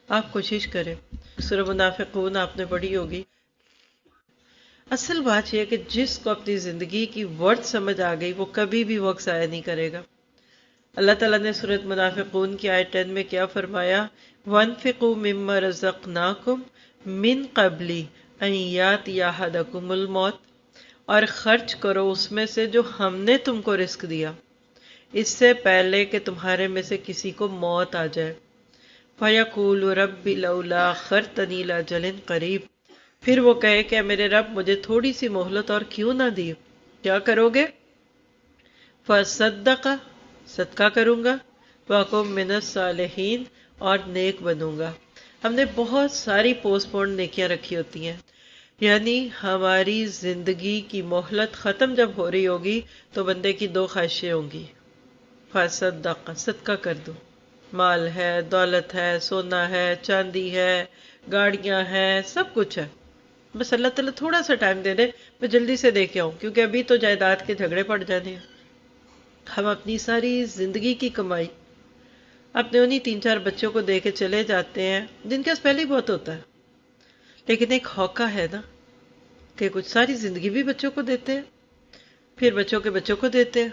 آپ کوشش کریں. سورہ منافقون آپ نے پڑھی ہوگی. اصل بات یہ ہے کہ جس کو اپنی زندگی کی ورث سمجھ آ گئی وہ کبھی بھی وقت ضائع نہیں کرے گا. اللہ تعالیٰ نے سورۃ منافقون کی آیت 10 میں کیا فرمایا؟ وَانفِقُوا مِمَّا رَزَقْنَاكُمْ مِن قَبْلِ أَن يَأْتِيَ أَحَدَكُمُ الْمَوْتُ، اور خرچ کرو اس میں سے جو ہم نے تم کو رزق دیا، اس سے پہلے کہ تمہارے میں سے کسی کو موت آ جائے. فَيَقُولُ رَبِّ لَوْلَا أَخَّرْتَنِي إِلَىٰ أَجَلٍ قَرِيبٍ، پھر وہ کہے کہ میرے رب مجھے تھوڑی سی مہلت اور کیوں نہ دی. کیا کرو گے؟ فَصَدَّقَ، صدقہ کروں گا، وَأَكُن مِّنَ الصَّالِحِينَ، اور نیک بنوں گا. ہم نے بہت ساری پوسٹ پون نیکیاں رکھی ہوتی ہیں. یعنی ہماری زندگی کی مہلت ختم جب ہو رہی ہوگی تو بندے کی دو خواہشیں ہوں گی. فَصَدَّقَ، صدقہ کر دو. مال ہے، دولت ہے، سونا ہے، چاندی ہے، گاڑیاں ہیں، سب کچھ ہے. بس اللہ تعالیٰ تھوڑا سا ٹائم دے دے، میں جلدی سے دے کے آؤں، کیونکہ ابھی تو جائیداد کے جھگڑے پڑ جانے ہیں. ہم اپنی ساری زندگی کی کمائی اپنے انہی 3-4 بچوں کو دے کے چلے جاتے ہیں جن کے پاس پہلے ہی بہت ہوتا ہے. لیکن ایک ہوکا ہے نا کہ کچھ ساری زندگی بھی بچوں کو دیتے ہیں، پھر بچوں کے بچوں کو دیتے ہیں،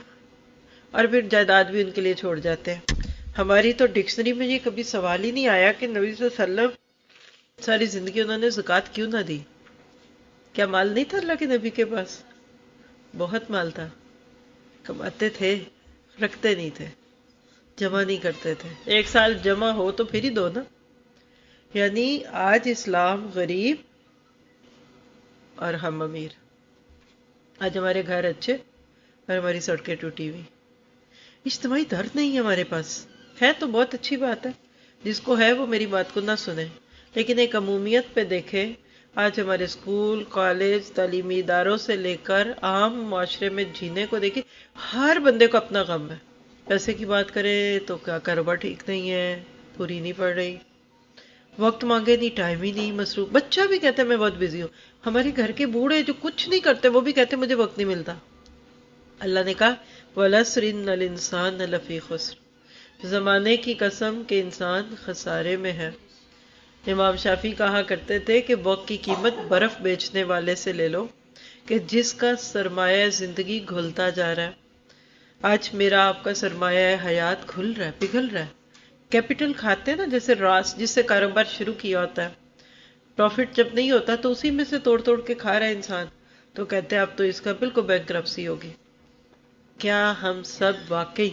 اور پھر جائیداد بھی ان کے لیے چھوڑ جاتے ہیں. ہماری تو ڈکشنری میں یہ کبھی سوال ہی نہیں آیا کہ نبی صلی اللہ علیہ وسلم ساری زندگی انہوں نے زکوٰۃ کیوں نہ دی. کیا مال نہیں تھا اللہ کے نبی کے پاس؟ بہت مال تھا. کماتے تھے، رکھتے نہیں تھے، جمع نہیں کرتے تھے. ایک سال جمع ہو تو پھر ہی دو نا. یعنی آج اسلام غریب اور ہم امیر. آج ہمارے گھر اچھے اور ہماری سڑکیں ٹوٹی ہوئی. اجتماعی درد نہیں ہے ہمارے پاس. ہے تو بہت اچھی بات ہے، جس کو ہے وہ میری بات کو نہ سنے. لیکن ایک عمومیت پہ دیکھیں، آج ہمارے اسکول، کالج، تعلیمی اداروں سے لے کر عام معاشرے میں جینے کو دیکھیں، ہر بندے کو اپنا غم ہے. پیسے کی بات کرے تو کیا کاروبار ٹھیک نہیں ہے، پوری نہیں پڑ رہی، وقت مانگے نہیں، ٹائم ہی نہیں، مصروف. بچہ بھی کہتا ہے میں بہت بزی ہوں. ہمارے گھر کے بوڑھے جو کچھ نہیں کرتے وہ بھی کہتے ہیں مجھے وقت نہیں ملتا. اللہ نے کہا وَالْعَصْرِ إِنَّ الْإِنسَانَ لَفِي خُسْرٍ، زمانے کی قسم کہ انسان خسارے میں ہے. امام شافعی کہا کرتے تھے کہ وقت کی قیمت برف بیچنے والے سے لے لو کہ جس کا سرمایہ زندگی گھلتا جا رہا ہے. آج میرا آپ کا سرمایہ حیات کھل رہا ہے، پگھل رہا ہے. کیپٹل کھاتے ہیں نا، جیسے راس جس سے کاروبار شروع کیا ہوتا ہے، پروفٹ جب نہیں ہوتا تو اسی میں سے توڑ توڑ کے کھا رہا ہے انسان، تو کہتے ہیں اب تو اس کا بالکل بینکرپسی ہوگی. کیا ہم سب واقعی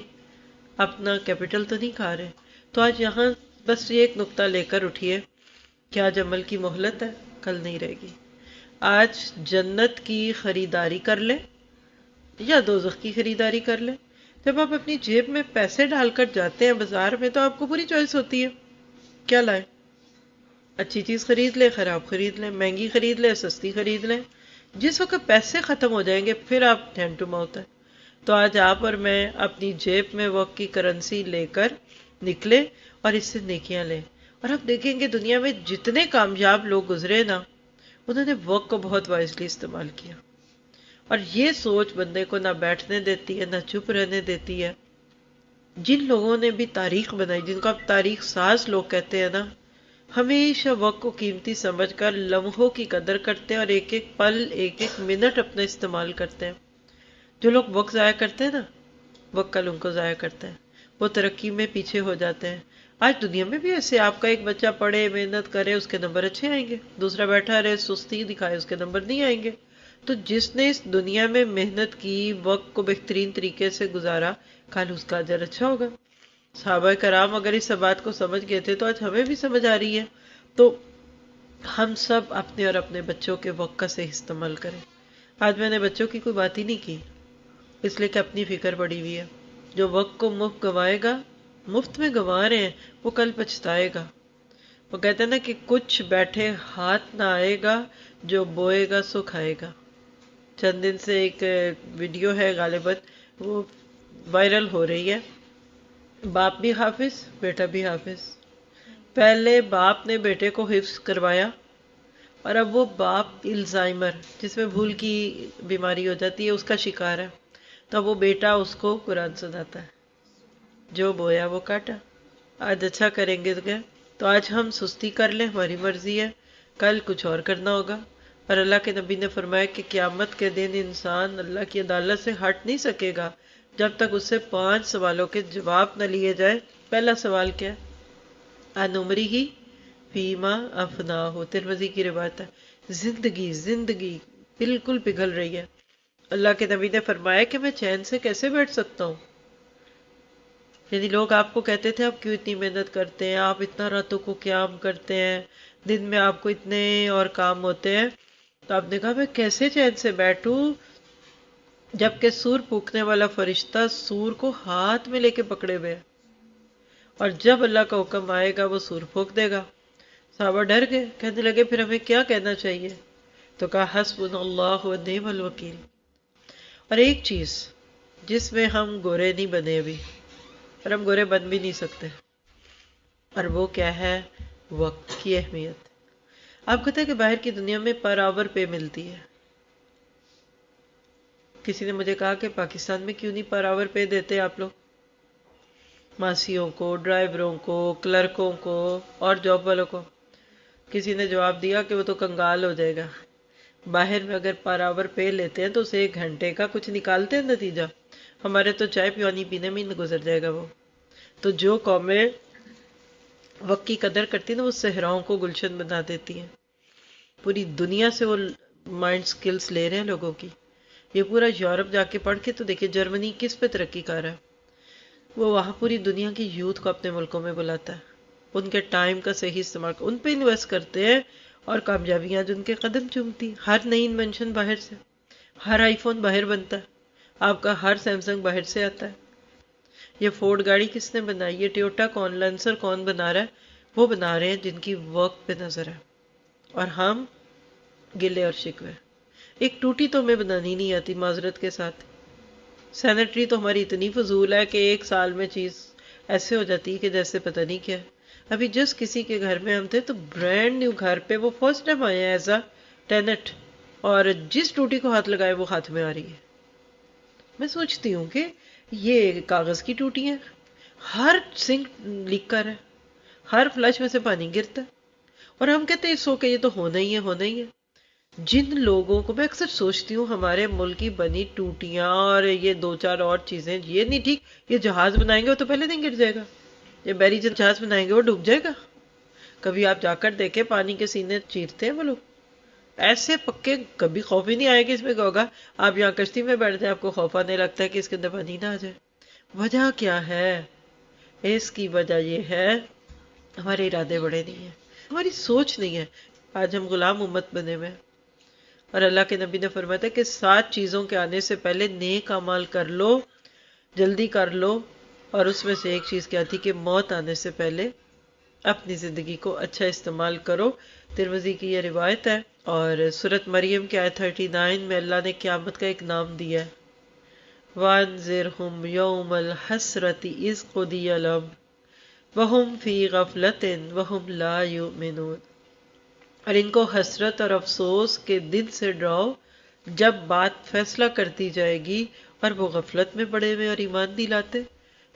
اپنا کیپٹل تو نہیں کھا رہے؟ تو آج یہاں بس یہ ایک نقطہ لے کر اٹھیے کہ آج عمل کی مہلت ہے، کل نہیں رہے گی. آج جنت کی خریداری کر لیں یا دوزخ کی خریداری کر لیں. جب آپ اپنی جیب میں پیسے ڈال کر جاتے ہیں بازار میں تو آپ کو پوری چوائس ہوتی ہے کیا لائیں. اچھی چیز خرید لیں، خراب خرید لیں، مہنگی خرید لیں، سستی خرید لیں، جس وقت پیسے ختم ہو جائیں گے پھر آپ ہینڈ ٹو ماؤتھ ہے۔ تو آج آپ اور میں اپنی جیب میں وقت کی کرنسی لے کر نکلے اور اس سے نیکیاں لیں۔ اور آپ دیکھیں گے دنیا میں جتنے کامیاب لوگ گزرے نا، انہوں نے وقت کو بہت وائزلی استعمال کیا، اور یہ سوچ بندے کو نہ بیٹھنے دیتی ہے نہ چپ رہنے دیتی ہے۔ جن لوگوں نے بھی تاریخ بنائی، جن کو آپ تاریخ ساز لوگ کہتے ہیں نا، ہمیشہ وقت کو قیمتی سمجھ کر لمحوں کی قدر کرتے ہیں اور ایک ایک پل، ایک ایک منٹ اپنا استعمال کرتے ہیں۔ جو لوگ وقت ضائع کرتے ہیں نا، وقت کل ان کو ضائع کرتا ہے، وہ ترقی میں پیچھے ہو جاتے ہیں۔ آج دنیا میں بھی ایسے، آپ کا ایک بچہ پڑھے، محنت کرے، اس کے نمبر اچھے آئیں گے، دوسرا بیٹھا رہے سستی دکھائے، اس کے نمبر نہیں آئیں گے۔ تو جس نے اس دنیا میں محنت کی، وقت کو بہترین طریقے سے گزارا، کل اس کا اجر اچھا ہوگا۔ صحابہ کرام اگر اس بات کو سمجھ گئے تھے تو آج ہمیں بھی سمجھ آ رہی ہے۔ تو ہم سب اپنے اور اپنے بچوں کے وقت کا صحیح استعمال کریں۔ آج میں نے بچوں کی کوئی بات ہی نہیں کی، اس لیے کہ اپنی فکر پڑی ہوئی ہے۔ جو وقت کو مفت گنوائے گا، مفت میں گنوا رہے ہیں، وہ کل پچھتائے گا۔ وہ کہتے ہیں نا کہ کچھ بیٹھے ہاتھ نہ آئے گا، جو بوئے گا سو کھائے گا۔ چند دن سے ایک ویڈیو ہے غالباً، وہ وائرل ہو رہی ہے، باپ بھی حافظ بیٹا بھی حافظ۔ پہلے باپ نے بیٹے کو حفظ کروایا، اور اب وہ باپ الزائمر، جس میں بھول کی بیماری ہو جاتی ہے، اس کا شکار ہے، تو اب وہ بیٹا اس کو قرآن سناتا ہے، جو بویا وہ کاٹا۔ آج اچھا کریں گے تو کیا؟ تو آج ہم سستی کر لیں، ہماری مرضی ہے، کل کچھ اور کرنا ہوگا۔ اور اللہ کے نبی نے فرمایا کہ قیامت کے دن انسان اللہ کی عدالت سے ہٹ نہیں سکے گا جب تک اس سے 5 سوالوں کے جواب نہ لیے جائے۔ پہلا سوال کیا ہے؟ ان عمری ہی فیما افنا ہو، ترمذی کی روایت ہے۔ زندگی بالکل پگھل رہی ہے۔ اللہ کے نبی نے فرمایا کہ میں چین سے کیسے بیٹھ سکتا ہوں؟ یعنی لوگ آپ کو کہتے تھے آپ کیوں اتنی محنت کرتے ہیں، آپ اتنا راتوں کو قیام کرتے ہیں، دن میں آپ کو اتنے اور کام ہوتے ہیں، تو آپ نے کہا میں کیسے چین سے بیٹھوں جبکہ سور پھونکنے والا فرشتہ سور کو ہاتھ میں لے کے پکڑے ہوئے ہے، اور جب اللہ کا حکم آئے گا وہ سور پھونک دے گا۔ صحابہ ڈر گئے، کہنے لگے پھر ہمیں کیا کہنا چاہیے؟ تو کہا حسبنا اللہ و نعم الوکیل۔ اور ایک چیز جس میں ہم گورے نہیں بنے ابھی، اور ہم گورے بن بھی نہیں سکتے، اور وہ کیا ہے؟ وقت کی اہمیت۔ آپ کہتے ہیں کہ باہر کی دنیا میں پر آور پے ملتی ہے۔ کسی نے مجھے کہا کہ پاکستان میں کیوں نہیں پر آور پے دیتے آپ لوگ؟ ماسیوں کو، ڈرائیوروں کو، کلرکوں کو اور جاب والوں کو۔ کسی نے جواب دیا کہ وہ تو کنگال ہو جائے گا، باہر میں اگر پر آور پے لیتے ہیں تو اسے 1 گھنٹے کا کچھ نکالتے ہیں نتیجہ، ہمارے تو چائے پانی پینے میں ہی گزر جائے گا وہ۔ تو جو قومیں وقت کی قدر کرتی ہیں نا، وہ صحراؤں کو گلشن بنا دیتی ہیں۔ پوری دنیا سے وہ مائنڈ سکلز لے رہے ہیں لوگوں کی۔ یہ پورا یورپ جا کے پڑھ کے تو دیکھیں جرمنی کس پہ ترقی کر رہا ہے، وہ وہاں پوری دنیا کی یوتھ کو اپنے ملکوں میں بلاتا ہے، ان کے ٹائم کا صحیح استعمال ان پہ انویسٹ کرتے ہیں، اور کامیابیاں جو ان کے قدم چومتی۔ ہر نئی انوینشن باہر سے، ہر آئی فون باہر بنتا ہے، آپ کا ہر سیمسنگ باہر سے آتا ہے۔ یہ فورڈ گاڑی کس نے بنائی؟ یہ ٹویوٹا کون، لینسر کون بنا رہا ہے؟ وہ بنا رہے ہیں جن کی وقت پہ نظر ہے، اور ہم گلے اور شکوے۔ ایک ٹوٹی تو ہمیں بنانی نہیں آتی، معذرت کے ساتھ۔ سینیٹری تو ہماری اتنی فضول ہے کہ 1 سال میں چیز ایسے ہو جاتی ہے کہ جیسے پتہ نہیں کیا ہے۔ ابھی جس کسی کے گھر میں ہم تھے تو برانڈ نیو گھر پہ وہ فرسٹ ٹائم آئے ہیں ایز اے ٹینٹ، اور جس ٹوٹی کو ہاتھ لگائے وہ ہاتھ میں آ رہی ہے۔ میں سوچتی ہوں کہ یہ کاغذ کی ٹوٹی ہیں، ہر سنک لیک کر رہا ہے، ہر فلش میں سے پانی گرتا ہے، اور ہم کہتے ہیں سو کہ یہ تو ہونا ہی ہے، ہونا ہی ہے۔ جن لوگوں کو میں اکثر سوچتی ہوں ہمارے ملک کی بنی ٹوٹیاں اور یہ 2-4 اور چیزیں، یہ نہیں ٹھیک، یہ جہاز بنائیں گے وہ تو پہلے دن گر جائے گا، یہ بیری جہاز بنائیں گے وہ ڈوب جائے گا۔ کبھی آپ جا کر دیکھیں پانی کے سینے چیرتے ہیں وہ لوگ ایسے پکے، کبھی خوف ہی نہیں آئے گا اس میں کہ ہوگا آپ یہاں کشتی میں بیٹھ جائیں آپ کو خوف آنے لگتا ہے کہ اس کے اندر پانی نہ آ جائے۔ وجہ کیا ہے؟ اس کی وجہ یہ ہے ہمارے ارادے بڑے نہیں ہیں، ہماری سوچ نہیں ہے۔ آج ہم غلام امت بنے ہوئے ہیں، اور اللہ کے نبی نے فرمایا تھا کہ 7 چیزوں کے آنے سے پہلے نیک اعمال کر لو، جلدی کر لو، اور اس میں سے ایک چیز کیا تھی کہ موت آنے سے پہلے اپنی زندگی کو اچھا استعمال کرو۔ ترمذی کی یہ روایت ہے، اور سورۃ مریم کی آیت 39 میں اللہ نے قیامت کا ایک نام دیا ہے، وَانذِرْهُمْ يَوْمَ الْحَسْرَةِ إِذْ قُضِيَ الْأَمْرُ وَهُمْ فِي غَفْلَةٍ وَهُمْ لَا يُؤْمِنُونَ، اور ان کو حسرت اور افسوس کے دن سے ڈراؤ جب بات فیصلہ کرتی جائے گی اور وہ غفلت میں پڑے ہوئے اور ایمان نہیں لاتے۔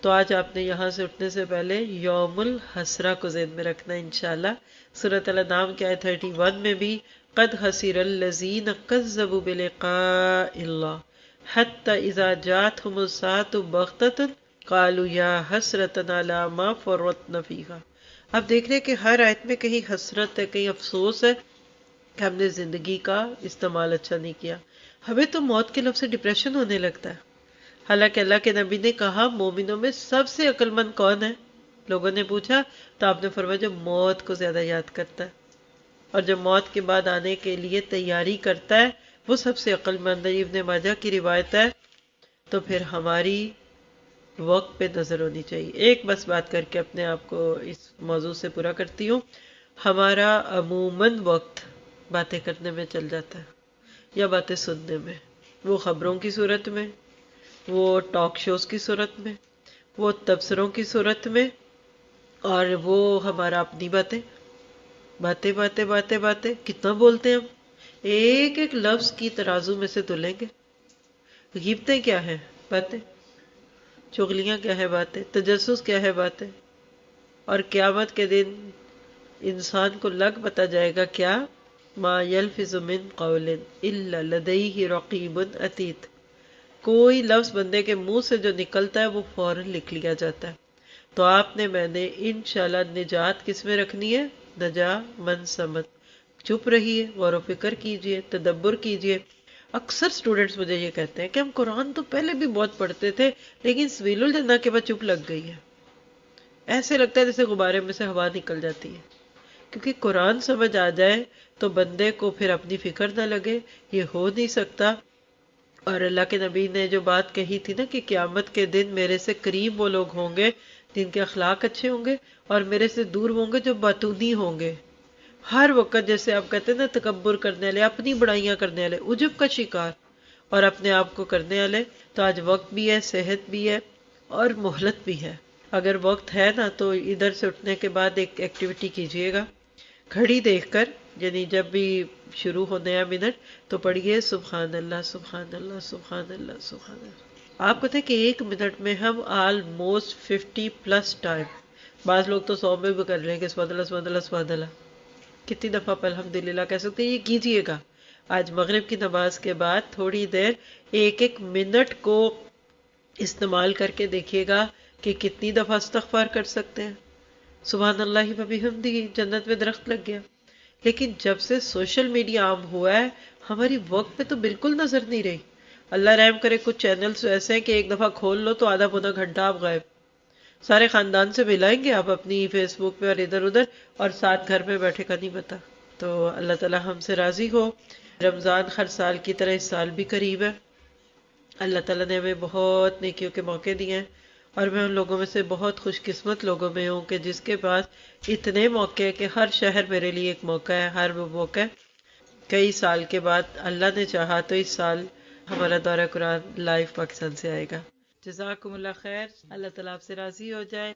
تو آج آپ نے یہاں سے اٹھنے سے پہلے یوم الحسرہ کو ذہن میں رکھنا ہے انشاءاللہ۔ سورۃ الانعام کی آیت 31 میں بھی قد خسر الذین کذبوا بلقاء اللہ حتی اذا جاءتهم الساعة بغتة قالوا یا حسرتنا علی ما فرطنا فیہا۔ اب دیکھ رہے کہ ہر آیت میں کہیں حسرت ہے، کہیں افسوس ہے کہ ہم نے زندگی کا استعمال اچھا نہیں کیا۔ ہمیں تو موت کے لفظ سے ڈپریشن ہونے لگتا ہے، حالانکہ اللہ کے نبی نے کہا مومنوں میں سب سے عقل مند کون ہے؟ لوگوں نے پوچھا تو آپ نے فرمایا جو موت کو زیادہ یاد کرتا ہے اور جو موت کے بعد آنے کے لیے تیاری کرتا ہے وہ سب سے عقل مند ہے۔ ابن ماجہ کی روایت ہے۔ تو پھر ہماری وقت پہ نظر ہونی چاہیے۔ ایک بس بات کر کے اپنے آپ کو اس موضوع سے پورا کرتی ہوں۔ ہمارا عموماً وقت باتیں کرنے میں چل جاتا ہے یا باتیں سننے میں، وہ خبروں کی صورت میں، وہ ٹاک شوز کی صورت میں، وہ تبصروں کی صورت میں، اور وہ ہمارا اپنی باتیں باتیں باتیں باتیں باتیں کتنا بولتے ہیں ہم، ایک ایک لفظ کی ترازو میں سے تلیں گے۔ غیبتیں کیا ہے؟ باتیں۔ چغلیاں کیا ہے؟ باتیں۔ تجسس کیا ہے؟ باتیں۔ اور قیامت کے دن انسان کو لگ پتا جائے گا کیا؟ ما یلفظ من قول الا لدیہ رقیب عتید، کوئی لفظ بندے کے منہ سے جو نکلتا ہے وہ فوراً لکھ لیا جاتا ہے۔ تو آپ نے میں نے انشاءاللہ نجات کس میں رکھنی ہے؟ نجا من سمت، چپ رہیے، غور و فکر کیجئے، تدبر کیجئے۔ اکثر سٹوڈنٹس مجھے یہ کہتے ہیں کہ ہم قرآن تو پہلے بھی بہت پڑھتے تھے لیکن سبیل الجنہ کے بعد چپ لگ گئی ہے، ایسے لگتا ہے جیسے غبارے میں سے ہوا نکل جاتی ہے۔ کیونکہ قرآن سمجھ آ جائے تو بندے کو پھر اپنی فکر نہ لگے، یہ ہو نہیں سکتا۔ اور اللہ کے نبی نے جو بات کہی تھی نا کہ قیامت کے دن میرے سے قریب وہ لوگ ہوں گے جن کے اخلاق اچھے ہوں گے، اور میرے سے دور ہوں گے جو باطونی ہوں گے، ہر وقت جیسے آپ کہتے ہیں نا تکبر کرنے والے، اپنی بڑائیاں کرنے والے، عجب کا شکار اور اپنے آپ کو کرنے والے۔ تو آج وقت بھی ہے، صحت بھی ہے اور مہلت بھی ہے۔ اگر وقت ہے نا تو ادھر سے اٹھنے کے بعد ایک ایکٹیویٹی کیجئے گا، گھڑی دیکھ کر، یعنی جب بھی شروع ہو نیا منٹ تو پڑھیے سبحان اللہ سبحان اللہ سبحان اللہ سبحان اللہ۔ آپ کو تھے کہ ایک منٹ میں ہم آلموسٹ 50+ ٹائم، بعض لوگ تو 100 میں بھی کر لیں گے سبحان اللہ سبحان اللہ سبحان اللہ، کتنی دفعہ آپ الحمدللہ کہہ سکتے ہیں۔ یہ کیجئے گا آج مغرب کی نماز کے بعد تھوڑی دیر، ایک ایک منٹ کو استعمال کر کے دیکھیے گا کہ کتنی دفعہ استغفار کر سکتے ہیں۔ سبحان اللہ و بحمدہ، جنت میں درخت لگ گیا۔ لیکن جب سے سوشل میڈیا عام ہوا ہے ہماری وقت پہ تو بالکل نظر نہیں رہی۔ اللہ رحم کرے، کچھ چینلز ایسے ہیں کہ ایک دفعہ کھول لو تو آدھا پونا گھنٹہ آپ غائب، سارے خاندان سے ملائیں گے آپ اپنی فیس بک پہ اور ادھر ادھر، اور ساتھ گھر میں بیٹھے کا نہیں پتا۔ تو اللہ تعالی ہم سے راضی ہو۔ رمضان ہر سال کی طرح اس سال بھی قریب ہے۔ اللہ تعالیٰ نے ہمیں بہت نیکیوں کے موقع دیے ہیں، اور میں ان لوگوں میں سے بہت خوش قسمت لوگوں میں ہوں کہ جس کے پاس اتنے موقع ہے کہ ہر شہر میرے لیے ایک موقع ہے، ہر وہ موقع کئی سال کے بعد اللہ نے چاہا تو اس سال ہمارا دورہ قرآن لائیو پاکستان سے آئے گا۔ جزاکم اللہ خیر، اللہ تعالیٰ آپ سے راضی ہو جائے۔